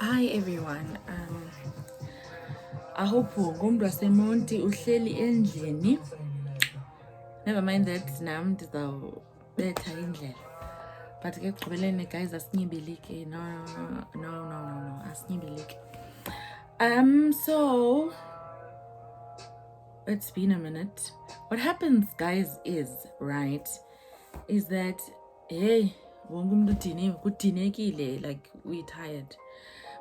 Hi everyone. I hope umuntu waseMonti uhleli endlini. Never mind that nam ndizawubetha indlela. But ke ekugqibeleni guys asinyibiliki. No, asinyibiliki. So it's been a minute. What happens guys is that hey, wonke umuntu udiniwe, kudinekile, like we tired.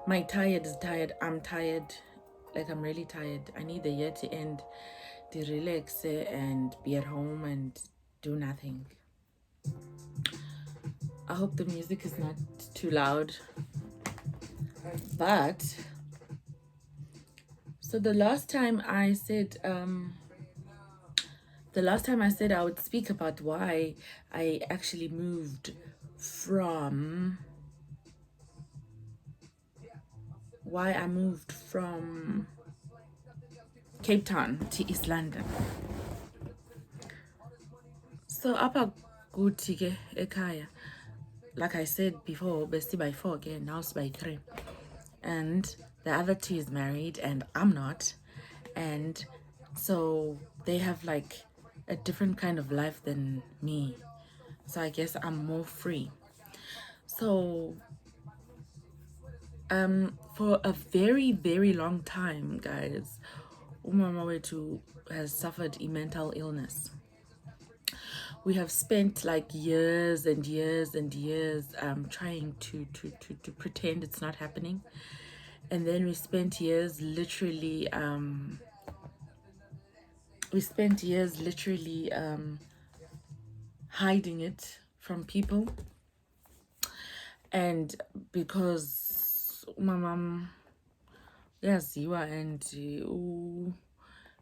My tired is tired. I'm tired. Like I'm really tired. I need the year to end, to relax and be at home and do nothing. I hope the music is not too loud. But so the last time I said I would speak about why I actually moved from Cape Town to East London. So apa kuthi ke ekhaya, like I said before, besti by 4 again, now it's by 3. And the other 2 is married and I'm not. And so they have like a different kind of life than me. So I guess I'm more free. So for a very, very long time, guys, umama wetu has suffered a mental illness. We have spent like years and years and years trying to pretend it's not happening. And then we spent years literally hiding it from people. And because my mom yaziwa and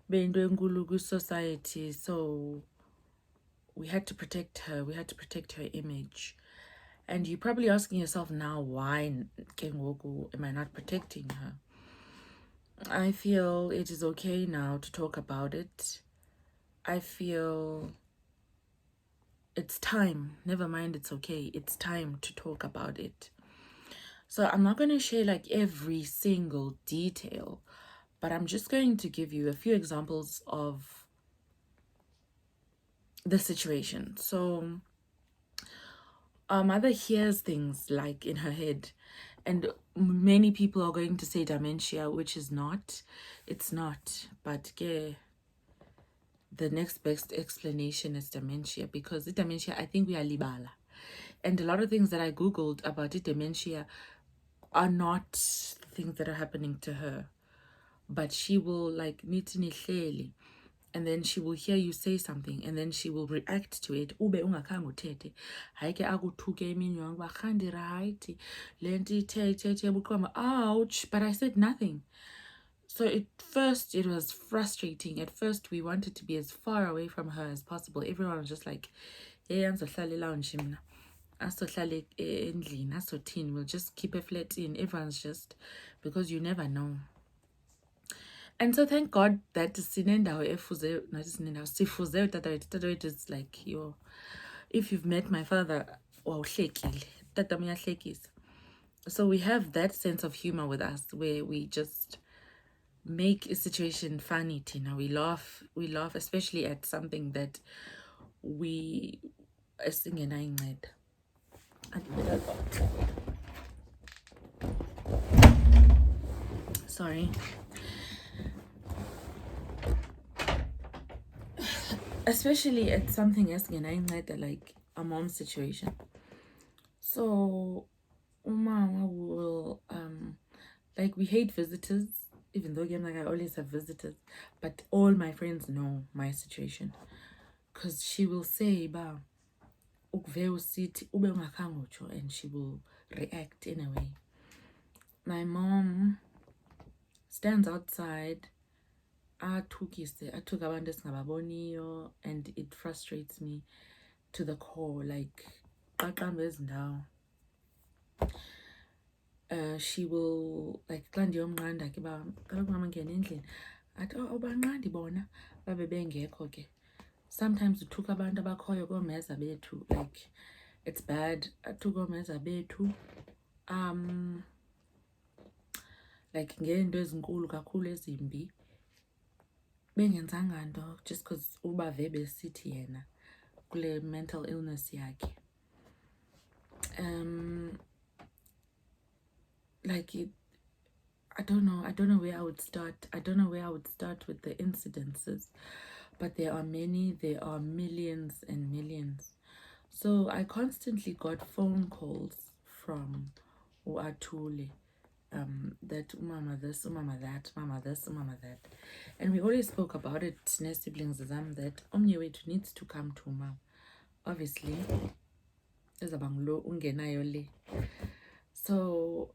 bento enkulu society, so we had to protect her. We had to protect her image. And you're probably asking yourself now, why am I not protecting her? I feel it is okay now to talk about it. I feel it's time. Never mind, it's okay. It's time to talk about it. So I'm not going to share like every single detail, but I'm just going to give you a few examples of the situation. So mother hears things like in her head, and many people are going to say dementia, which is not. It's not. But yeah, the next best explanation is dementia, because the dementia, I think we are libala. And a lot of things that I Googled about the dementia are not things that are happening to her. But she will like nitini, and then she will hear you say something, and then she will react to it. Ube ungakhange uthethe, hayike akuthuke eminwe ngoba khandi right lento ithethe buqhamba, ouch, but I said nothing. So at first it was frustrating. At first we wanted to be as far away from her as possible. Everyone was just like, hey, angizohlala lounge mina, asohlala endlini, asothini, we'll just keep a flat in. Everyone's just, because you never know. And so thank God that sinendawo efuze, not sinendawo, sifuze tatawethu is like your, if you've met my father, wawuhlekile, tata uyahlekisa. So we have that sense of humor with us where we just make a situation funny, Tina. We laugh, especially at something that we are singing. Sorry. Especially at something else, like a mom's situation. So umama will like, we hate visitors, even though again, like, I always have visitors, but all my friends know my situation, because she will say ba ukve usithi ube ungakhange utsho, and she will react in a way. My mom stands outside, athukise, athuke abantu esingababoniyo, and it frustrates me to the core. Like, qaqamba ezindawo. She will like xa ndiyomnqanda ke ba kaloku mama ngena endlini athi banqandi bona babe bengekho ke. Sometimes uthuka abantu abakhoyo koomeza bethu, like it's bad. Athuka oomeza bethu. like ngento ezinkulu kakhulu ezimbi bengenzanga nto just because ubave besithi yena kule mental illness yakhe. Like I don't know where I would start. I don't know where I would start with the incidences, but there are many, there are millions and millions. So I constantly got phone calls from Uatule, that mama this, mama that, mama this, mama that. And we always spoke about it, siblings zam, that omnye needs to come to mom. Obviously, ezabanglo ungenayo le. So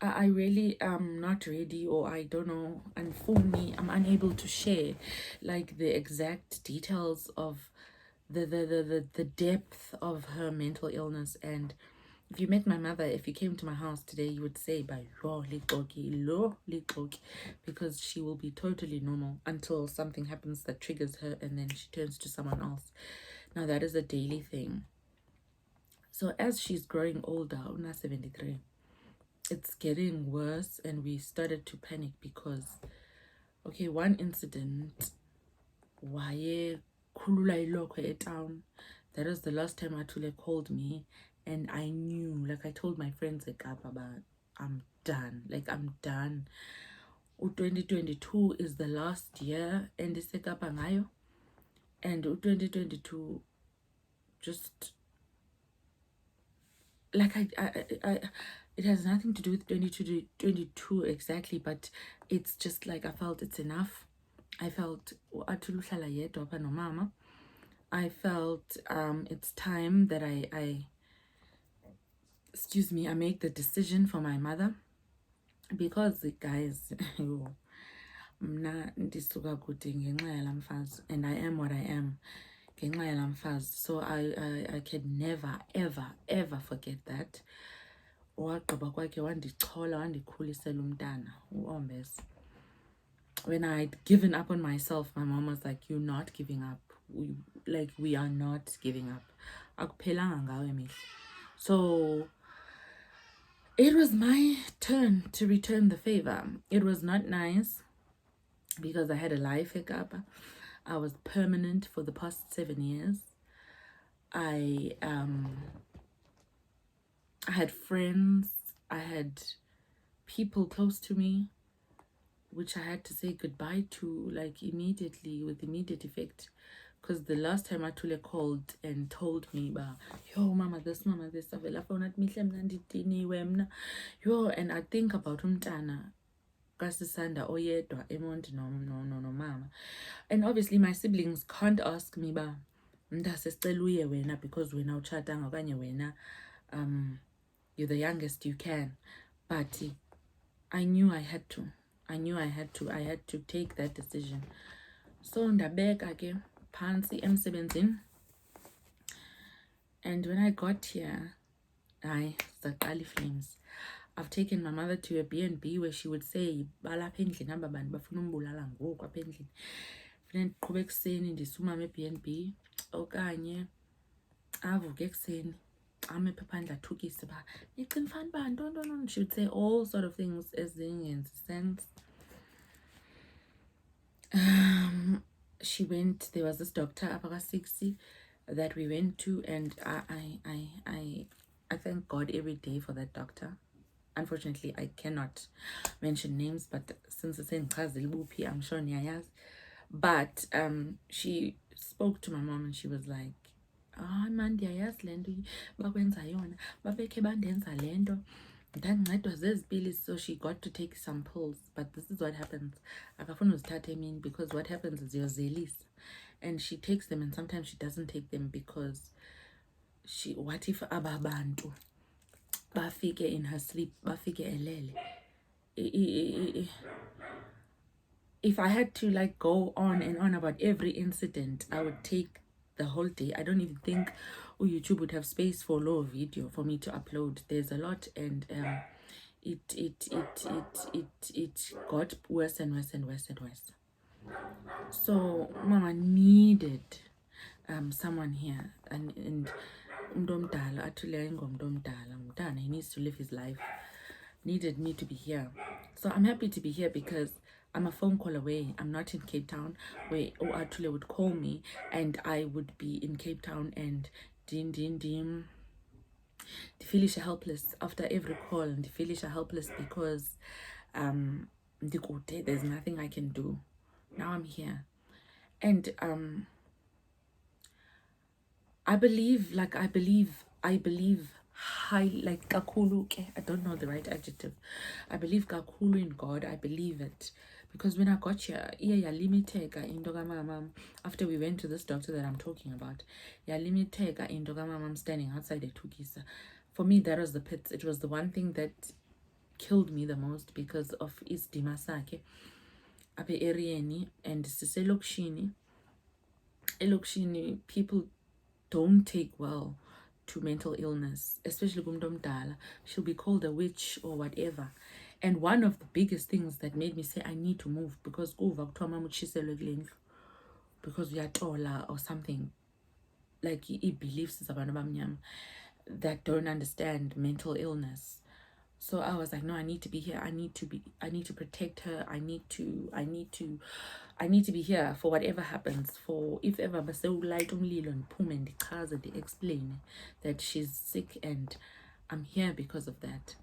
I really am not ready, or I don't know, and for me, I'm unable to share like the exact details of the depth of her mental illness. And if you met my mother, if you came to my house today, you would say by lo, because she will be totally normal until something happens that triggers her and then she turns to someone else. Now that is a daily thing. So as she's growing older, Una 73, it's getting worse, and we started to panic because, okay, one incident, waye khulula ilokho etown. That was the last time Atule called me, and I knew, like I told my friends at Kapa, I'm done. Like I'm done. 2022 is the last year, and it's Kapa ngayo, and 2022 just like I it has nothing to do with 2022 exactly, but it's just like I felt it's enough. I felt I felt it's time that I excuse me, I make the decision for my mother, because guys mna ndisuka kude ngenxa yala mfazi, and I am what I am ngenxa yala mfazi. So I can never ever forget that. Wagqiba kwakhe wandichola, wandikhulisela umntana uOmbesa. When I'd given up on myself, my mom was like, you're not giving up. We are not giving up. Akuphelanga ngawe mihle. So it was my turn to return the favor. It was not nice because I had a life hiccup. I was permanent for the past 7 years. I had friends, I had people close to me, which I had to say goodbye to, like immediately, with immediate effect. Because the last time Atule called and told me, yo, mama this, yo, and I think about umntana kasisanda oyedwa eMonti no mama. And obviously my siblings can't ask me mntasesicela uye wena because wena utshatanga okanye wena you're the youngest, you can. But I knew I had to. I had to take that decision. So ndabeka ke phansi emsebenzini. And when I got here, zaqala flames. I've taken my mother to a B&B where she would say, balapha endlini aba bantu bafuna umbulala ngoku apha endlini. Funeka ndiqhube ekuseni ndisumama eB&B, okanye avuke ekuseni ame pha phandle athukise uba nicinga fana uba ntoni. She would say all sort of things ezingenzi sense. She went, there was this doctor apha ka-60 that we went to, and I thank God every day for that doctor. Unfortunately, I cannot mention names, but since it's in Bupi, I'm sure niyayazi. But she spoke to my mom and she was like, man, ndiyayazi le nto bakwenza yona, babekhe bandenza le nto, ndancedwa zezi pilisi. So she got to take some pills, but this is what happens. Akafuna uzithatha emini, because what happens is uyazelisa, and she takes them, and sometimes she doesn't take them because what if aba bantu bafike in her sleep, bafike elele. If I had to like go on and on about every incident, I would take the whole day. I don't even think YouTube would have space for low video for me to upload. There's a lot, and it got worse and worse and worse and worse. So mama needed someone here, and umuntu omdala athule ayingomntu omdala umntana, he needs to live his life, needed me to be here. So I'm happy to be here because I'm a phone call away. I'm not in Cape Town where Atule would call me and I would be in Cape Town and dim feel helpless after every call, and feel helpless because there's nothing I can do. Now I'm here. And I believe high, like kakulu, I don't know the right adjective. I believe kakulu in God. I believe it. Because when I got here, after we went to this doctor that I'm talking about, I'm standing outside the Tukisa. For me, that was the pits. It was the one thing that killed me the most because of isidima sakhe apha erieni, and siselokishini. Elokishini, people don't take well to mental illness, especially kumuntu omdala. She'll be called a witch or whatever. And one of the biggest things that made me say I need to move, because because we are taller or something, like he believes that don't understand mental illness. So I was like, no, I need to be here. I need to protect her. I need to be here for whatever happens. For if ever light and explain that she's sick, and I'm here because of that.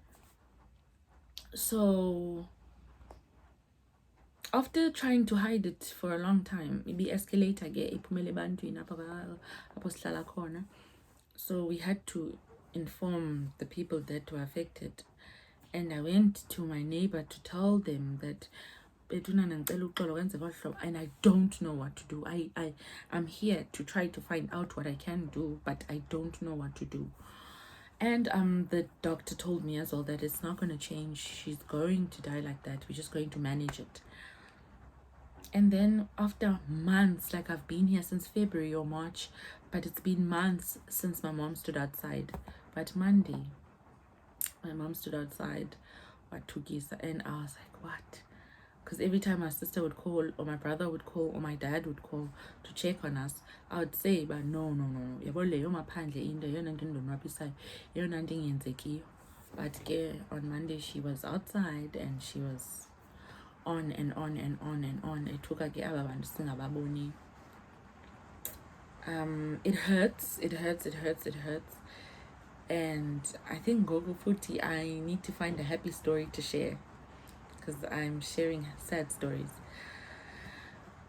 So after trying to hide it for a long time, maybe escalate again. So we had to inform the people that were affected. And I went to my neighbor to tell them that and I don't know what to do. I'm here to try to find out what I can do, but I don't know what to do. And the doctor told me as well that it's not going to change. She's going to die like that. We're just going to manage it. And then after months, like I've been here since February or March, but it's been months since my mom stood outside. But Monday, my mom stood outside Tukisa, and I was like, what? Because every time my sister would call, or my brother would call, or my dad would call to check on us, I would say, but no. But on Monday she was outside and she was on and on and on and on. It took it hurts. And I think Gogo Futi, I need to find a happy story to share, because I'm sharing sad stories.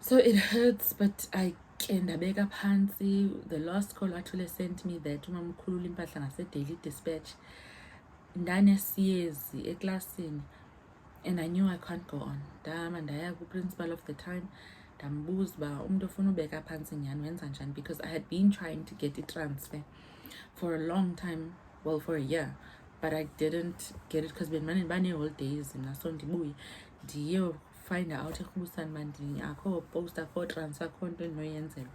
So it hurts, but I kendabeka phansi. The last call actually sent me that umamkhulula impahla ngase-Daily Dispatch ndanesiyezi eklasini, and I knew I can't go on. Dama ndaya ku-principal of the time ndambuza uba umuntu ofuna ubeka phansi nyani wenza njani, because I had been trying to get a transfer for a long time, well, for a year, but I didn't get it because bane-holidays mna, so ndibuye ndiye find out eRhubusani bandini akho post akho transfer akho nto endinoyenzelwa.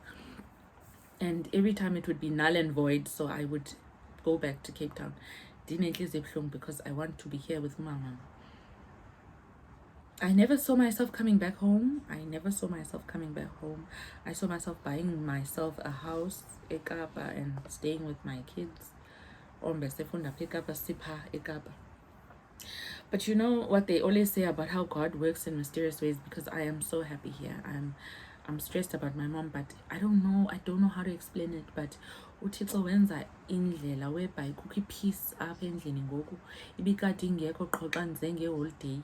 And every time it would be null and void, so I would go back to Cape Town because I want to be here with mama. I never saw myself coming back home. I saw myself buying myself a house eKapa and staying with my kids. But you know what they always say about how God works in mysterious ways, because I am so happy here. I'm stressed about my mom, but I don't know how to explain it. But uThixo wenza indlela whereby kukho peace apha endlini ngoku ibikade ingekho qho xa ndize nge-holiday.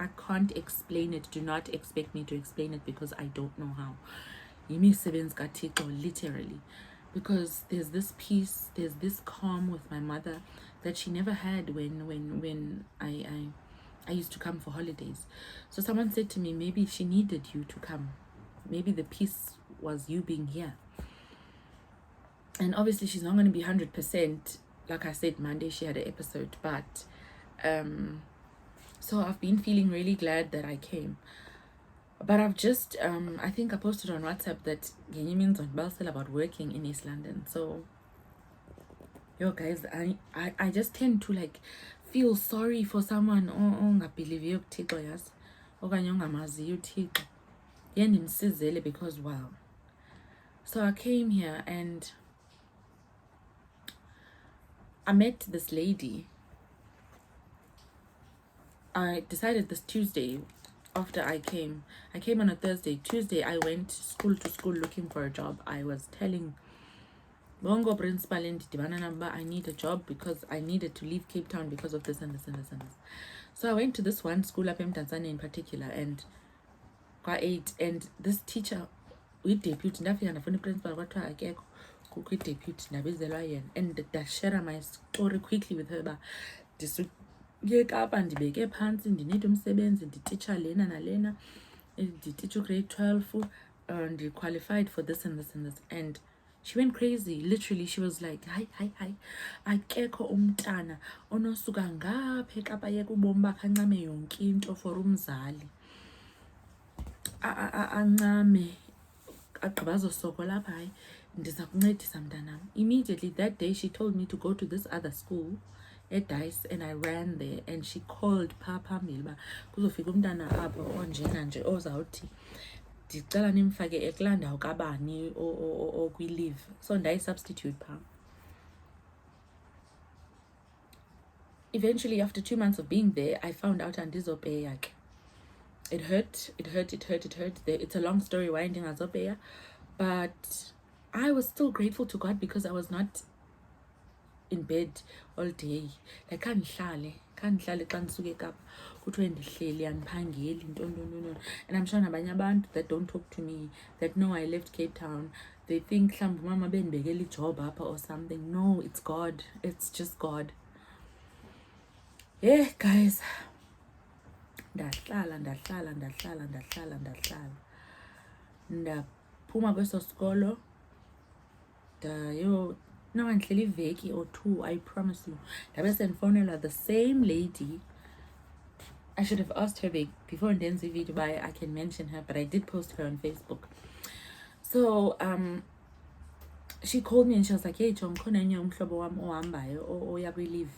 I can't explain it. Do not expect me to explain it, because I don't know how. Yimisebenzi kaThixo, literally. Because there's this peace, there's this calm with my mother that she never had when I used to come for holidays. So someone said to me, maybe she needed you to come. Maybe the peace was you being here. And obviously she's not going to be 100%. Like I said, Monday she had an episode, but so I've been feeling really glad that I came. But I've just I think I posted on WhatsApp that Genyimins on Balsel about working in East London. So yo guys, I just tend to like feel sorry for someone ongabhiliviyo kuThixo yazi okanye ongamaziyo uThixo yendimsizele, because wow. So I came here and I met this lady. I decided this Tuesday after I came on a Thursday. Tuesday I went school to school looking for a job. I was telling Bongo principal and I need a job because I needed to leave Cape Town because of this and this and this and this. So I went to this one school up in Tanzania in particular, and got 8, and this teacher with deputy ndafika ndafuna principal kwathiwa akekho kukho i-deputy ndabizelwa yena, and ndashare my story quickly with her uba ndisukekapa ndibeke phantsi ndinida umsebenzi ndititsha lena nalena ndititsha ugrade 12 ndi-qualified for this and this and this. And she went crazy. Literally, she was like, hayi akekho umntana onosuka ngapha ekapa yeka ubomi bakhe ancame yonke into for umzali ancame agqiba azosokola apha. Hayi ndiza kuncedisa mntanam. Immediately that day she told me to go to this other school at Dice, and I ran there, and she called phaa phambili uba kuzofika umntana apha onjena nje ozawuthi ndicela nimfake ekulaa ndawo kabani okwi-leave. So ndayi-substitute phaa. Eventually, after 2 months of being there, I found out andizopeya ke. It hurt. It's a long story why ndingazopeya, but I was still grateful to God because I was not in bed all day. Like khandihlale xa ndisuke ekapa kuthiwe ndihleli andiphangeli nto. And I'm sure nabanye abantu that don't talk to me, that know I left Cape Town, they think mhlawumbi umama bendibekela ijob apha or something. No, it's God. It's just God. Yeah, guys, ndahlala ndaphuma kweso sikolo no, until iveki or 2, I promise you. Ndabe sendifowunelwa the same lady. I should have asked her before ndenze video, but I can mention her, but I did post her on Facebook. So she called me and she was like, hey Chong, khona enye umhlobo wam ohambayo oya kwi-leave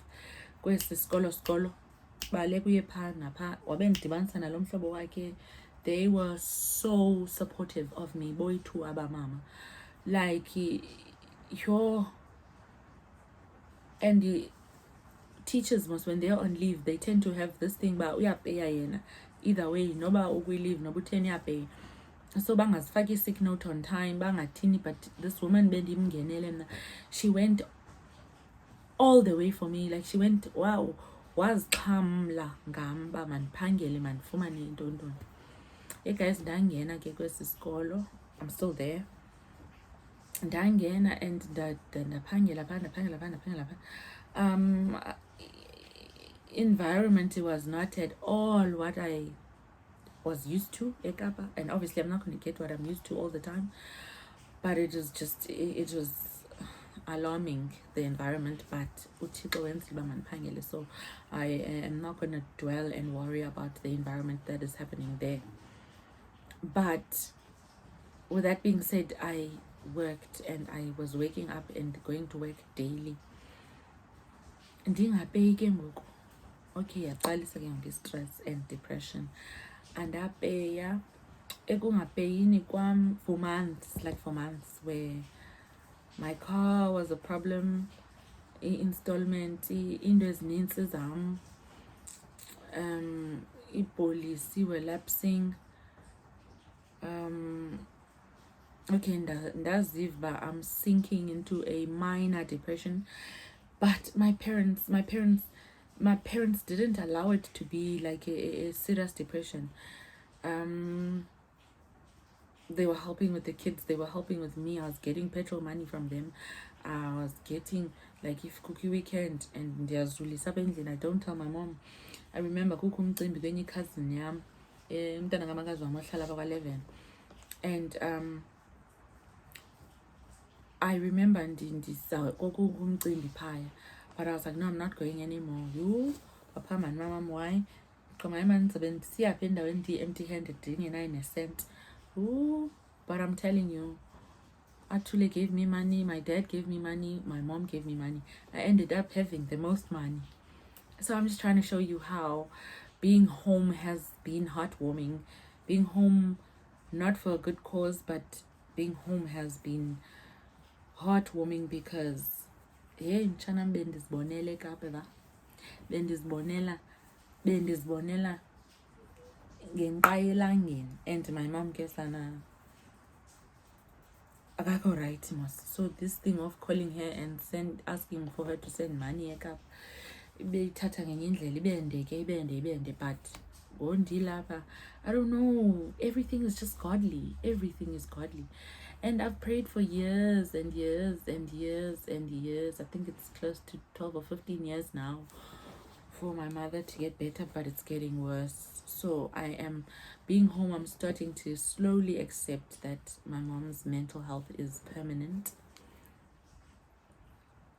kwesi sikolo bale kuye phaa naphaa, wabe ndidibanisa nalo mhlobo wakhe. They were so supportive of me, boyi-2 abamama, like and the teachers most, when they're on leave, they tend to have this thing ba uyapeya yena either way, noba ukwi-leave noba utheni uyapeya. So bangazifaki sick note on time, bangathini. But this woman bendimngenele mna, she went all the way for me. Like she went, wow, wazixhamla ngam uba mandiphangele mandifumane intoni. Hey guys, ndangena ke kwesi sikolo. I'm still there. Ndangena and ndaphangela phaa. Environment was not at all what I was used to ekapa, and obviously I'm not going to get what I'm used to all the time, but it was alarming, the environment. But uThixo wenzile uba mandiphangele, so I am not going to dwell and worry about the environment that is happening there. But with that being said, I worked and I was waking up and going to work daily. Ndingapeyi ke ngoku. Okay, yaqalisa ke nge-stress and depression. And apeya ekungapeyini kwam for months, where my car was a problem, i-installment, into ezinintsi zam, ipolisi were lapsing. Okay, ndaziva uba I'm sinking into a minor depression, but my parents didn't allow it to be like a serious depression. They were helping with the kids, they were helping with me. I was getting petrol money from them. I was getting, like, if cookie weekend and ndiyazulisa apha endlini, I don't tell my mom. I remember kukho umcimbi kwenye i-cousin yam, umntana ngamakazi wam ohlala apha kwa-11, and I remember kukho umcimbi phaya, but I was like, no, I'm not going anymore. You papa man mama, why qonga man siya phi endaweni empty handed ndingenayo ne-cent. But I'm telling you, Atule gave me money, my dad gave me money, my mom gave me money. I ended up having the most money. So I'm just trying to show you how being home has been heartwarming. Being home, not for a good cause, but being home has been heartwarming because Hey, mtshana bendizibonela eKapa la. Bendizibonela ngenqa elangeni. And my mom ke sana akakho right mos. So this thing of calling her and asking for her to send money eKapa ibeyithatha ngenye indlela ibende but ngondilapha I don't know, everything is just godly, everything is godly. And I've prayed for years and years and years and years. I think it's close to 12 or 15 years now for my mother to get better, but it's getting worse. So I am being home, I'm starting to slowly accept that my mom's mental health is permanent.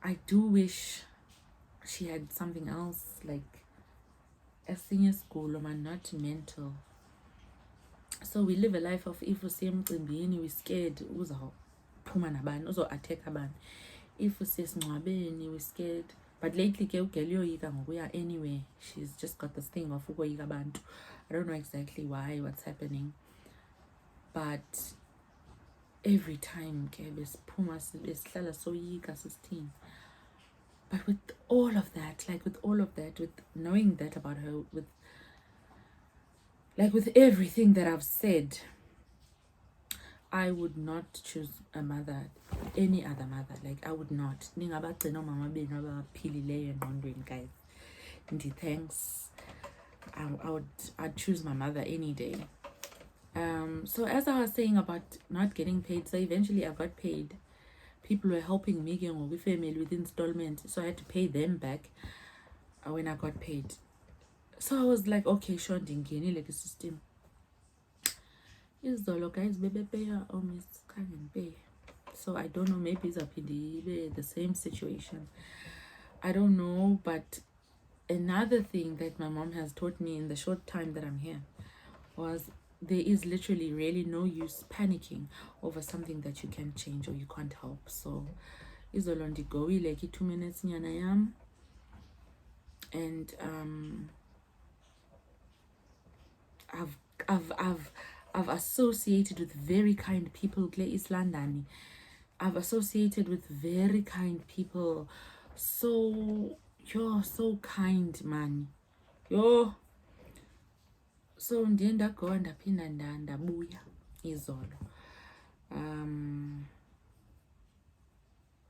I do wish she had something else, like a senior school, or not mental. So we live a life of if usemcimbini we're scared uzophuma nabani, uzo-attack abani. If usesingcwabeni we're scared. But lately ke ugel uyoyika ngokuya anywhere. She's just got this thing of ukoyika abantu. I don't know exactly why, what's happening. But every time ke besiphuma besihlala soyika sisithini. But with all of that, with knowing that about her, with everything that I've said, I would not choose a mother, any other mother. Like I would not. Ningabagcina omama benu abaphilileyo engqondweni, guys. Thanks. I'd choose my mother any day. So as I was saying about not getting paid, so eventually I got paid. People were helping me family with installment, so I had to pay them back when I got paid. So I was like, okay, sure, ndingenile like a system. Izolo guys bebepeya Miss can't pay. So I don't know, maybe it's up in the same situation. I don't know, but another thing that my mom has taught me in the short time that I'm here was there is literally really no use panicking over something that you can't change or you can't help. So izolo ndigowile like 2 minutes nyana yam, and I've associated with very kind people. East London, I've associated with very kind people. So you're so kind, man. Yo. So ndiye ndagoa ndaphinda ndabuya izolo. I'm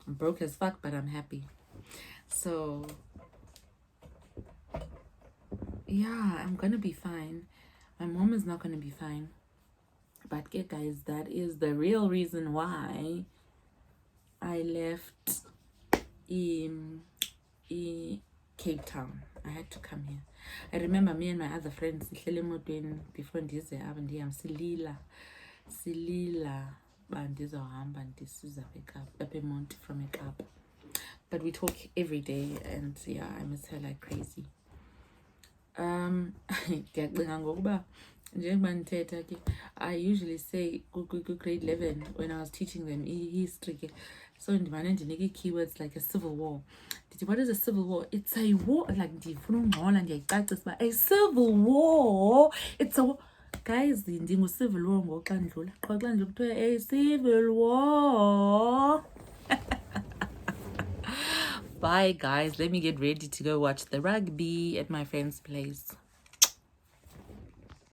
broke as fuck, but I'm happy. So yeah, I'm gonna be fine. My mom is not gonna be fine. But yeah, guys, that is the real reason why I left in Cape Town. I had to come here. I remember me and my other friends before ndize apha ndihamba silila bandizohamba ndisiza eKapa eMonti from eKapa. But we talk every day, and yeah, I miss her like crazy. Ndiyacinga ngokuba njengoba ndithetha ke, I usually say grade 11 when I was teaching them history ke, so ndimane ndinika keywords like a civil war. What is a civil war? It's a war, like ndifuna ungqola ndiyayicacisa uba a civil war, it's a war. Guys, ndingu-civil war ngoku xa ndidlula qha xa ndidlula kuthiwa a civil war. Bye guys, let me get ready to go watch the rugby at my friend's place.